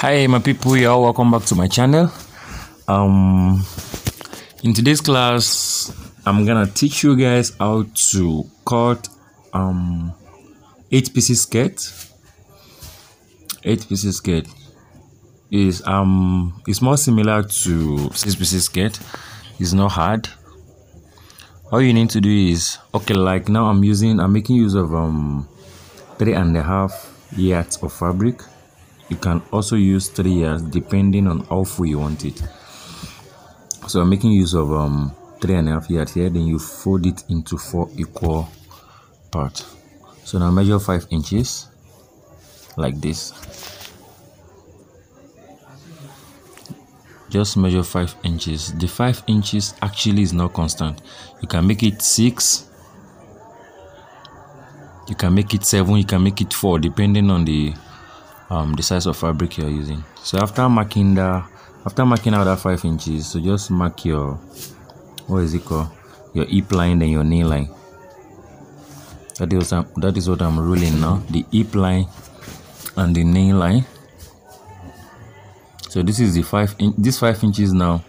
Hi my people, you're all welcome back to my channel. In today's class I'm gonna teach you guys how to cut 8-piece skirt. 8-piece skirt is it's more similar to 6-piece skirt. It's not hard. All you need to do is, okay, like now I'm making use of 3.5 yards of fabric. You can also use 3 yards depending on how full you want it. So I'm making use of 3.5 yards here. Then you fold it into 4 equal parts. So now measure 5 inches like this. Just measure 5 inches. The 5 inches actually is not constant. You can make it 6, you can make it 7, you can make it 4 depending on the size of fabric you're using. So after marking out that 5 inches, so just mark your, what is it called, your hip line and your knee line. That is what I'm ruling now, the hip line and the knee line. So this is the 5 inches now.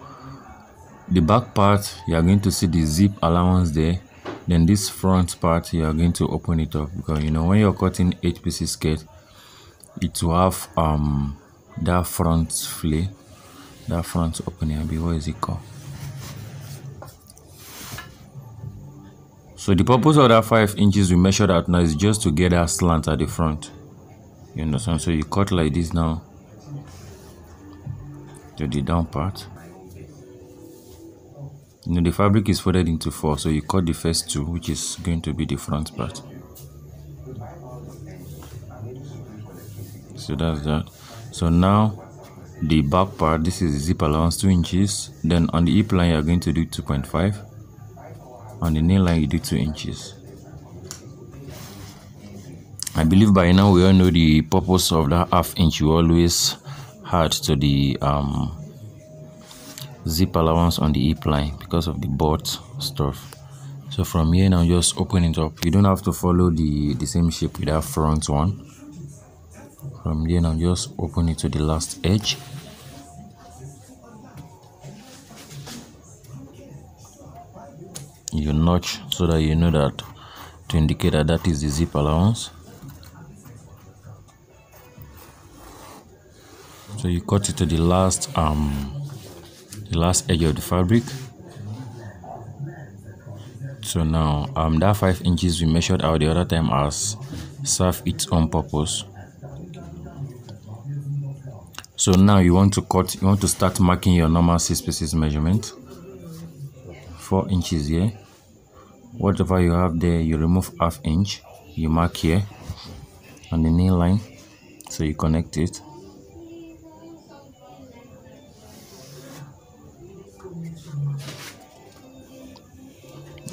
The back part, you are going to see the zip allowance there. Then this front part, you are going to open it up, because you know when you're cutting 8-piece skirt, it will have that front flare, that front opening. What is it called? So the purpose of that 5 inches we measured out now is just to get that slant at the front. You understand? So you cut like this now to the down part. You know the fabric is folded into 4, so you cut the first 2, which is going to be the front part. So that's that. So now the back part, this is the zip allowance 2 inches. Then on the hip line you're going to do 2.5. On the knee line you do 2 inches. I believe by now we all know the purpose of that ½ inch you always had to the zip allowance on the hip line because of the butt stuff. So from here now just open it up. You don't have to follow the same shape with that front one. From here now just open it to the last edge. You notch so that you know that, to indicate that that is the zip allowance. So you cut it to the last edge of the fabric. So now that 5 inches we measured out the other time has served its own purpose. So now you want to start marking your normal 6 pieces measurement. 4 inches here. Whatever you have there, you remove ½ inch. You mark here on the knee line. So you connect it.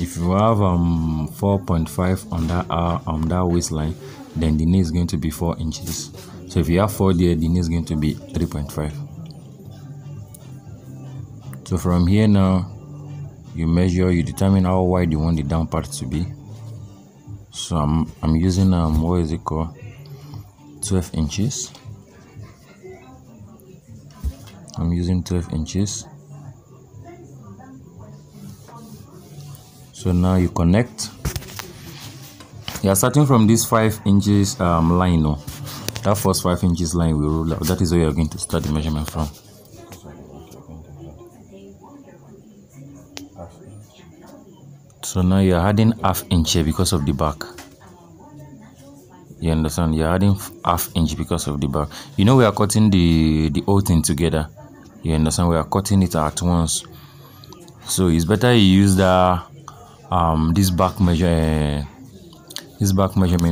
If you have 4.5 on that waistline, then the knee is going to be 4 inches. So if you have 4 there, the knee is going to be 3.5. So from here now, you measure, you determine how wide you want the down part to be. So I'm using what is it called, 12 inches. I'm using 12 inches. So now you connect. You are starting from this 5 inches line now. That first 5 inches line we roll out. That is where you are going to start the measurement from. So now you are adding ½ inch here because of the back. You understand? You are adding ½ inch because of the back. You know we are cutting the whole thing together. You understand? We are cutting it at once. So it's better you use the this back measurement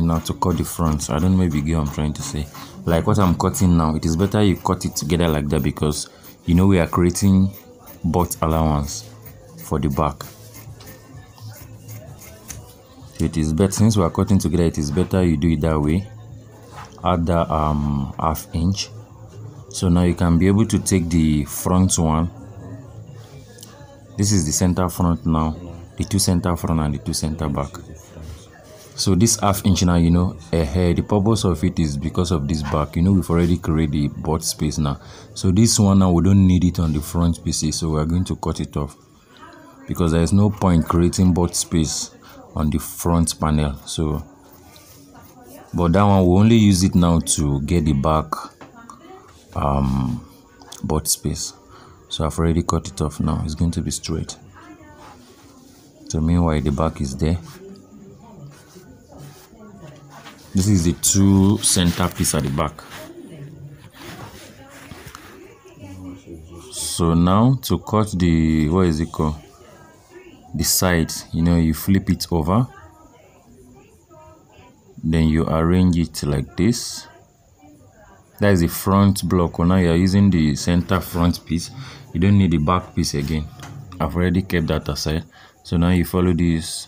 now to cut the front. I don't know if you get what I'm trying to say. Like what I'm cutting now, it is better you cut it together like that, because you know we are creating butt allowance for the back. So it is better, since we are cutting together, it is better you do it that way. Add the ½ inch. So now you can be able to take the front one. This is the center front now, the 2 center front and the 2 center back. So this half inch now, the purpose of it is because of this back. We've already created the board space now. So this one now, we don't need it on the front pieces, so we're going to cut it off because there is no point creating board space on the front panel. So, but that one we only use it now to get the back board space. So I've already cut it off now. It's going to be straight. So meanwhile, the back is there. This is the two center piece at the back. So now to cut the, the side, you flip it over, then you arrange it like this. That is the front block. Now you are using the center front piece. You don't need the back piece again. I've already kept that aside. So now you follow this.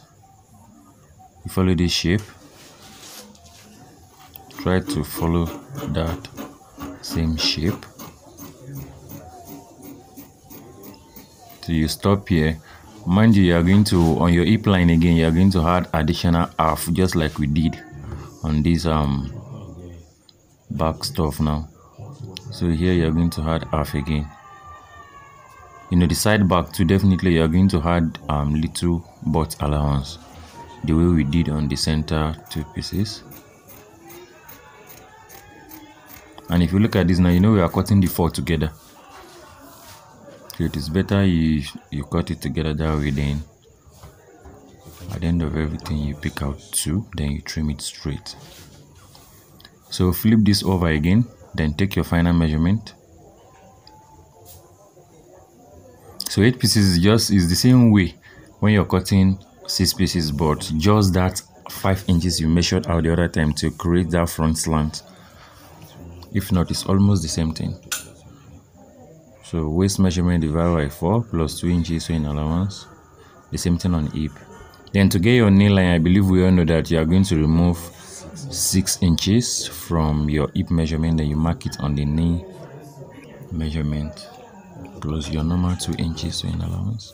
You follow this shape. Try to follow that same shape. So you stop here. Mind you, are going to, on your hip line again, you are going to add additional half, just like we did on this back stuff now. So here you are going to add half again. The side back too, definitely you are going to add little butt allowance, the way we did on the center two pieces. And if you look at this now, we are cutting the four together. So it is better you cut it together that way. Then at the end of everything, you pick out two, then you trim it straight. So flip this over again, then take your final measurement. So 8 pieces is the same way when you're cutting 6 pieces, but just that 5 inches you measured out the other time to create that front slant. If not, it's almost the same thing. So waist measurement divided by 4 plus 2 inches sewing allowance. The same thing on hip. Then to get your knee line, I believe we all know that you are going to remove 6 inches from your hip measurement. Then you mark it on the knee measurement plus your normal 2 inches sewing allowance.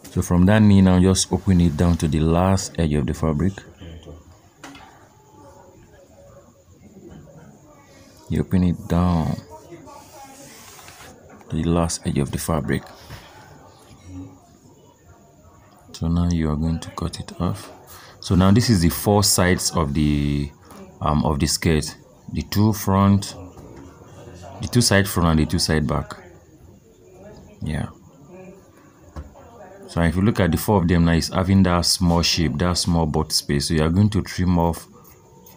So from that knee now, just open it down to the last edge of the fabric. You open it down to the last edge of the fabric. So now you are going to cut it off. So now this is the 4 sides of the skirt. The 2 front, the 2 side front and the 2 side back. Yeah. So if you look at the 4 of them now, it's having that small shape, that small butt space. So you are going to trim off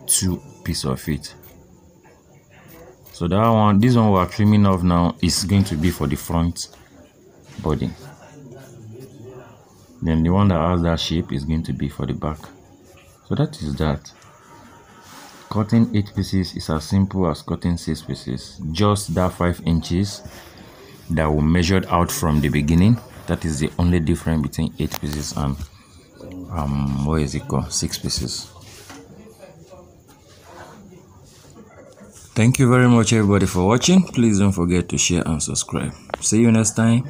2 pieces of it. So that one, this one we are trimming off now is going to be for the front body. Then the one that has that shape is going to be for the back. So that is that. Cutting 8 pieces is as simple as cutting 6 pieces. Just that 5 inches that we measured out from the beginning. That is the only difference between 8 pieces and 6 pieces. Thank you very much everybody for watching. Please don't forget to share and subscribe. See you next time.